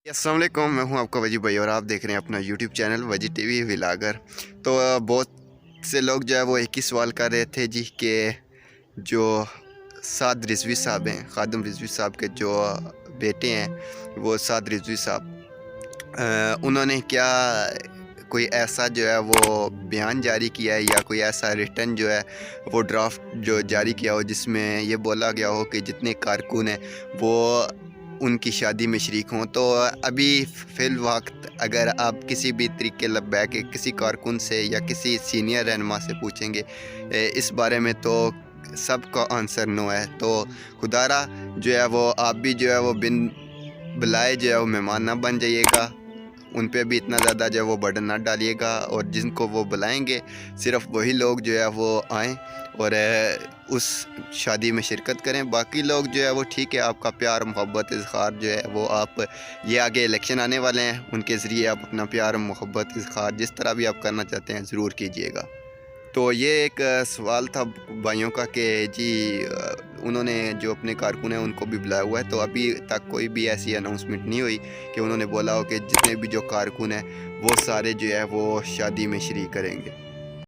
अस्सलाम वालेकुम, मैं हूं आपका वजी भाई और आप देख रहे हैं अपना यूट्यूब चैनल वजी टीवी व्लागर। तो बहुत से लोग जो है वो एक ही सवाल कर रहे थे जी कि जो साद रिजवी साहब हैं, खादम रिजवी साहब के जो बेटे हैं वो साद रिजवी साहब, उन्होंने क्या कोई ऐसा जो है वो बयान जारी किया है या कोई ऐसा रिटर्न जो है वो ड्राफ्ट जो जारी किया हो जिसमें ये बोला गया हो कि जितने कारकुन हैं वो उनकी शादी में शरीक हों। तो अभी फ़िल वक्त अगर आप किसी भी तरीके लब्बैक के किसी कारकुन से या किसी सीनियर रहनुमा से पूछेंगे इस बारे में तो सबका आंसर नो है। तो खुदारा जो है वो आप भी जो है वो बिन बुलाए जो है वो मेहमान ना बन जाइएगा, उन पे भी इतना ज़्यादा जो है वो बर्डन ना डालिएगा और जिनको वो बुलाएंगे सिर्फ वही लोग जो है वो आएँ और उस शादी में शिरकत करें। बाकी लोग जो है वो ठीक है, आपका प्यार मोहब्बत इज़हार जो है वो आप ये आगे इलेक्शन आने वाले हैं उनके ज़रिए आप अपना प्यार मोहब्बत इज़हार जिस तरह भी आप करना चाहते हैं ज़रूर कीजिएगा। तो ये एक सवाल था भाइयों का कि जी उन्होंने जो अपने कारकुन हैं उनको भी बुलाया हुआ है। तो अभी तक कोई भी ऐसी अनाउंसमेंट नहीं हुई कि उन्होंने बोला हो कि जितने भी जो कारकुन हैं वो सारे जो है वो शादी में शरीक करेंगे।